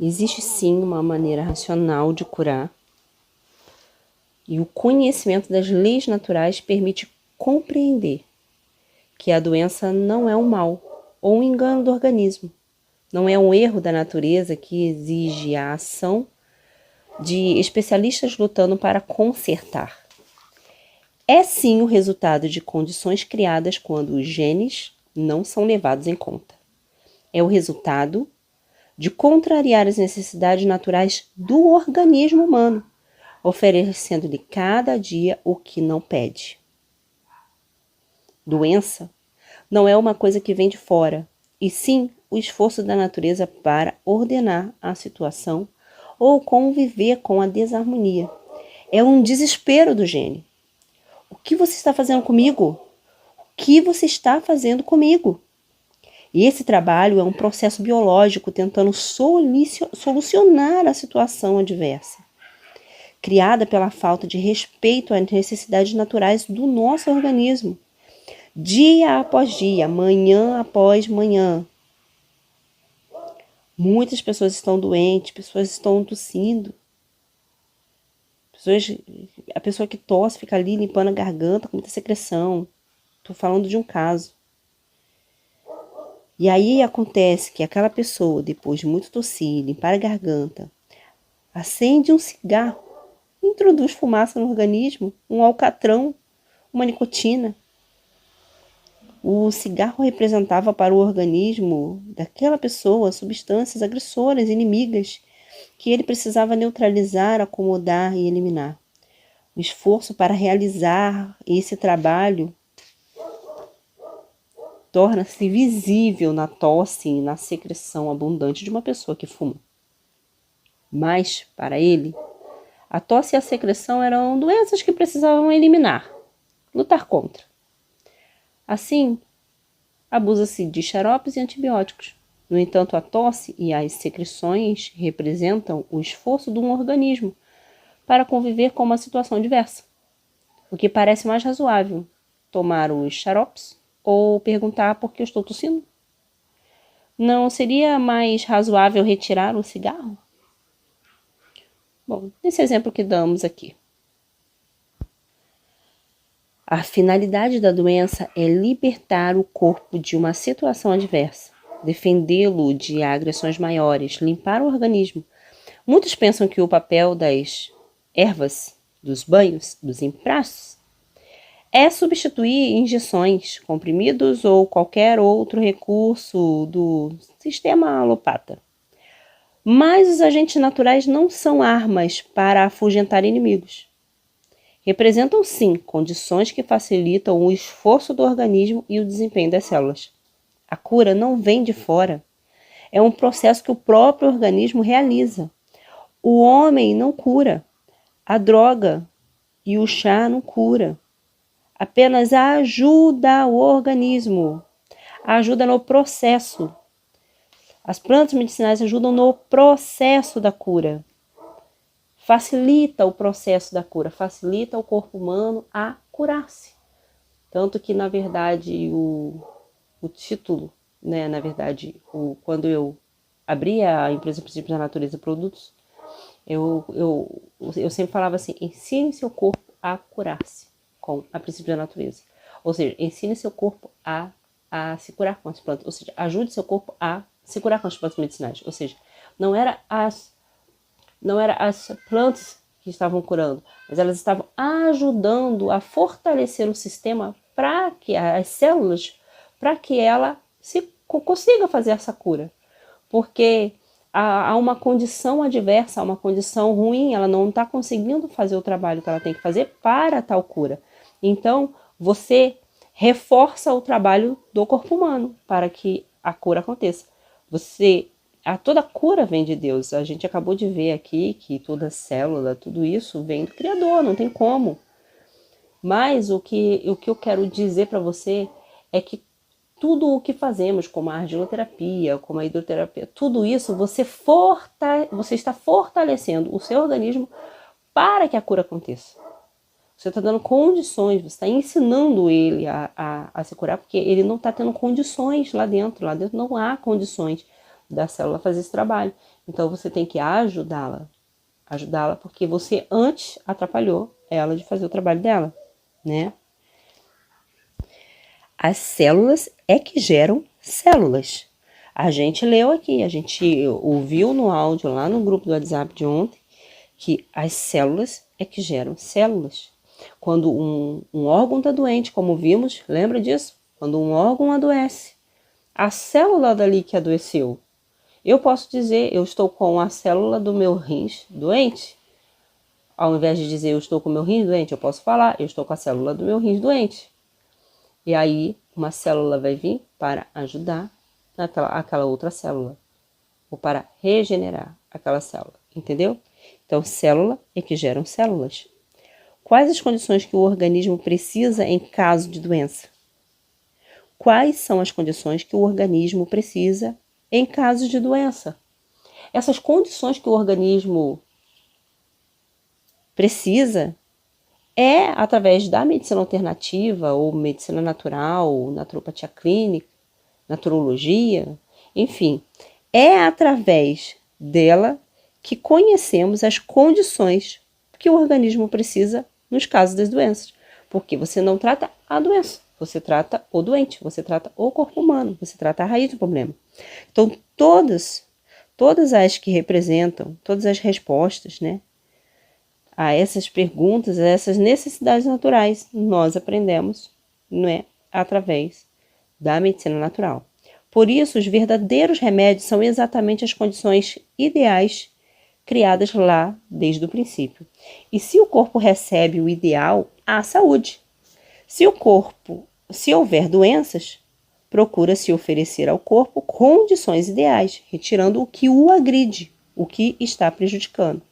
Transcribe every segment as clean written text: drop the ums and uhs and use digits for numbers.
Existe sim uma maneira racional de curar, e o conhecimento das leis naturais permite compreender que a doença não é um mal ou um engano do organismo, não é um erro da natureza que exige a ação de especialistas lutando para consertar. É sim o resultado de condições criadas quando os genes não são levados em conta. É o resultado de contrariar as necessidades naturais do organismo humano, oferecendo-lhe cada dia o que não pede. Doença não é uma coisa que vem de fora, e sim o esforço da natureza para ordenar a situação ou conviver com a desarmonia. É um desespero do gene. O que você está fazendo comigo? O que você está fazendo comigo? E esse trabalho é um processo biológico tentando solucionar a situação adversa, criada pela falta de respeito às necessidades naturais do nosso organismo, dia após dia, manhã após manhã. Muitas pessoas estão doentes, pessoas estão tossindo. A pessoa que tosse fica ali limpando a garganta com muita secreção. Estou falando de um caso. E aí acontece que aquela pessoa, depois de muito tossir, limpar a garganta, acende um cigarro, introduz fumaça no organismo, um alcatrão, uma nicotina. O cigarro representava para o organismo daquela pessoa substâncias agressoras, inimigas, que ele precisava neutralizar, acomodar e eliminar. O esforço para realizar esse trabalho torna-se visível na tosse e na secreção abundante de uma pessoa que fuma. Mas, para ele, a tosse e a secreção eram doenças que precisavam eliminar, lutar contra. Assim, abusa-se de xaropes e antibióticos. No entanto, a tosse e as secreções representam o esforço de um organismo para conviver com uma situação diversa. O que parece mais razoável, tomar os xaropes ou perguntar por que eu estou tossindo? Não seria mais razoável retirar o cigarro? Bom, nesse exemplo que damos aqui. A finalidade da doença é libertar o corpo de uma situação adversa, defendê-lo de agressões maiores, limpar o organismo. Muitos pensam que o papel das ervas, dos banhos, dos emprastos, é substituir injeções, comprimidos ou qualquer outro recurso do sistema alopata. Mas os agentes naturais não são armas para afugentar inimigos. Representam, sim, condições que facilitam o esforço do organismo e o desempenho das células. A cura não vem de fora. É um processo que o próprio organismo realiza. O homem não cura. A droga e o chá não cura. Apenas ajuda o organismo. Ajuda no processo. As plantas medicinais ajudam no processo da cura. Facilita o processo da cura, facilita o corpo humano a curar-se. Tanto que, na verdade, o título, né, quando eu abri a empresa Princípios da Natureza Produtos, eu sempre falava assim: ensine seu corpo a curar-se com a Princípios da Natureza. Ou seja, ensine seu corpo a se curar com as plantas. Ou seja, ajude seu corpo a se curar com as plantas medicinais. Ou seja, não era as plantas que estavam curando, mas elas estavam ajudando a fortalecer o sistema para que as células, para que ela consiga fazer essa cura. Porque há uma condição adversa, há uma condição ruim, ela não está conseguindo fazer o trabalho que ela tem que fazer para tal cura. Então, você reforça o trabalho do corpo humano para que a cura aconteça. Toda cura vem de Deus. A gente acabou de ver aqui que toda célula, tudo isso vem do Criador, não tem como. Mas o que eu quero dizer para você é que tudo o que fazemos, como a argiloterapia, como a hidroterapia, tudo isso você está fortalecendo o seu organismo para que a cura aconteça. Você está dando condições, você está ensinando ele a se curar, porque ele não está tendo condições lá dentro. Lá dentro não há condições da célula a fazer esse trabalho. Então você tem que ajudá-la porque você antes atrapalhou ela de fazer o trabalho dela, né? As células é que geram células. A gente leu aqui, a gente ouviu no áudio lá no grupo do WhatsApp de ontem que as células é que geram células. Quando um órgão está doente, como vimos, lembra disso? Quando um órgão adoece, a célula dali que adoeceu, eu posso dizer, eu estou com a célula do meu rins doente. Ao invés de dizer eu estou com o meu rins doente, eu posso falar, eu estou com a célula do meu rins doente. E aí, uma célula vai vir para ajudar aquela outra célula, ou para regenerar aquela célula, entendeu? Então, célula é que geram células. Quais as condições que o organismo precisa em caso de doença? Quais são as condições que o organismo precisa em caso de doença? Essas condições que o organismo precisa é através da medicina alternativa ou medicina natural, naturopatia clínica, naturologia, enfim, é através dela que conhecemos as condições que o organismo precisa nos casos das doenças. Porque você não trata a doença, você trata o doente, você trata o corpo humano, você trata a raiz do problema. Então, todas as que representam, todas as respostas, né, a essas perguntas, a essas necessidades naturais, nós aprendemos, não é, através da medicina natural. Por isso, os verdadeiros remédios são exatamente as condições ideais criadas lá desde o princípio. E se o corpo recebe o ideal, há saúde. Se houver doenças, procura-se oferecer ao corpo condições ideais, retirando o que o agride, o que está prejudicando.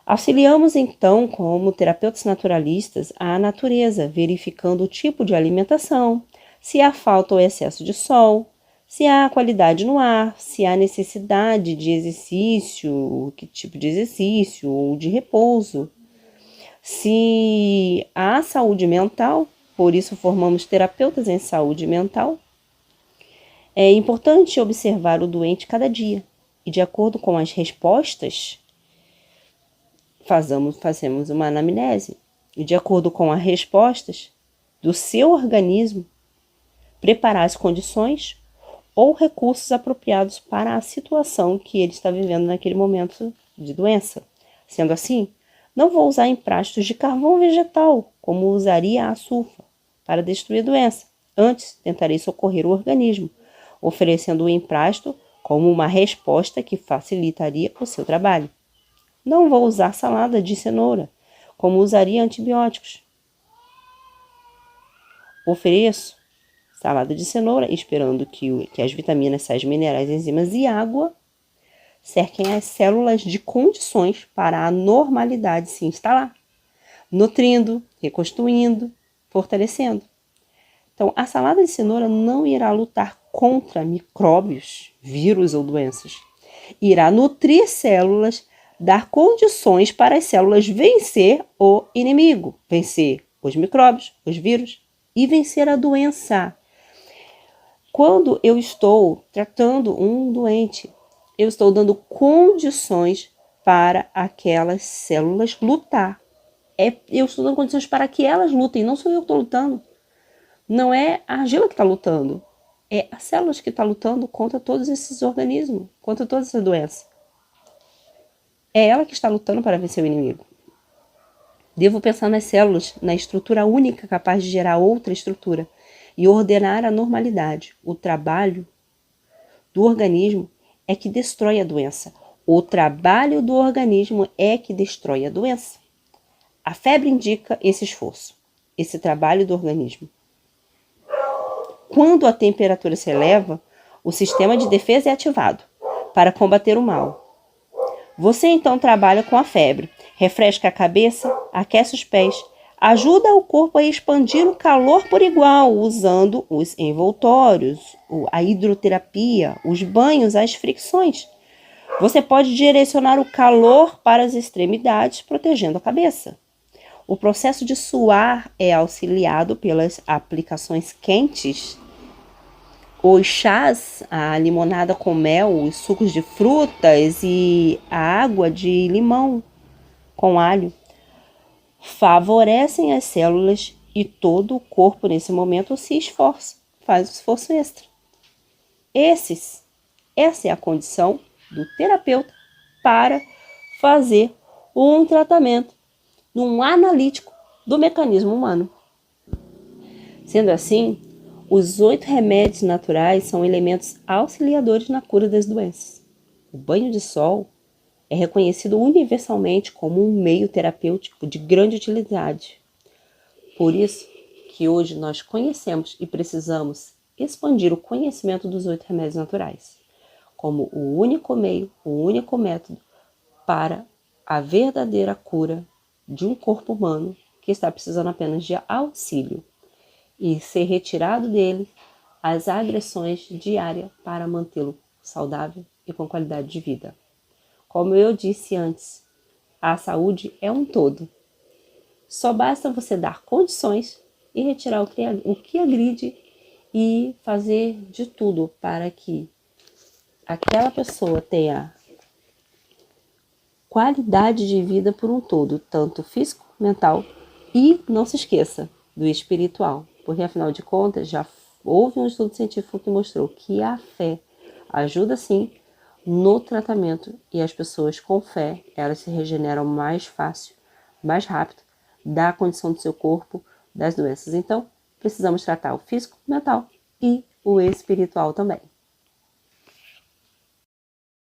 Auxiliamos então, como terapeutas naturalistas, a natureza, verificando o tipo de alimentação, se há falta ou excesso de sol, se há qualidade no ar, se há necessidade de exercício, que tipo de exercício ou de repouso, se há saúde mental, por isso formamos terapeutas em saúde mental. É importante observar o doente cada dia e, de acordo com as respostas, fazemos uma anamnese e, de acordo com as respostas do seu organismo, preparar as condições ou recursos apropriados para a situação que ele está vivendo naquele momento de doença. Sendo assim, não vou usar emplastos de carvão vegetal, como usaria a sulfa, para destruir a doença. Antes, tentarei socorrer o organismo, oferecendo o emprasto como uma resposta que facilitaria o seu trabalho. Não vou usar salada de cenoura, como usaria antibióticos. Ofereço salada de cenoura, esperando que as vitaminas, sais minerais, enzimas e água cerquem as células de condições para a normalidade se instalar, nutrindo, reconstruindo, fortalecendo. Então, a salada de cenoura não irá lutar contra micróbios, vírus ou doenças. Irá nutrir células, dar condições para as células vencer o inimigo, vencer os micróbios, os vírus e vencer a doença. Quando eu estou tratando um doente, eu estou dando condições para aquelas células lutar. Eu estou dando condições para que elas lutem, não sou eu que estou lutando. Não é a argila que está lutando, é as células que estão lutando contra todos esses organismos, contra todas essas doenças. É ela que está lutando para vencer o inimigo. Devo pensar nas células, na estrutura única capaz de gerar outra estrutura e ordenar a normalidade. O trabalho do organismo é que destrói a doença. O trabalho do organismo é que destrói a doença. A febre indica esse esforço, esse trabalho do organismo. Quando a temperatura se eleva, o sistema de defesa é ativado para combater o mal. Você então trabalha com a febre, refresca a cabeça, aquece os pés, ajuda o corpo a expandir o calor por igual, usando os envoltórios, a hidroterapia, os banhos, as fricções. Você pode direcionar o calor para as extremidades, protegendo a cabeça. O processo de suar é auxiliado pelas aplicações quentes. Os chás, a limonada com mel, os sucos de frutas e a água de limão com alho favorecem as células e todo o corpo nesse momento se esforça, faz o esforço extra. Essa é a condição do terapeuta para fazer um tratamento num analítico do mecanismo humano. Sendo assim, os 8 remédios naturais são elementos auxiliadores na cura das doenças. O banho de sol é reconhecido universalmente como um meio terapêutico de grande utilidade. Por isso que hoje nós conhecemos e precisamos expandir o conhecimento dos 8 remédios naturais, como o único meio, o único método para a verdadeira cura de um corpo humano que está precisando apenas de auxílio e ser retirado dele as agressões diárias para mantê-lo saudável e com qualidade de vida. Como eu disse antes, a saúde é um todo. Só basta você dar condições e retirar o que agride e fazer de tudo para que aquela pessoa tenha qualidade de vida por um todo, tanto físico, mental e, não se esqueça, do espiritual. Porque, afinal de contas, já houve um estudo científico que mostrou que a fé ajuda, sim, no tratamento e as pessoas com fé, elas se regeneram mais fácil, mais rápido, da condição do seu corpo, das doenças. Então, precisamos tratar o físico, mental e o espiritual também.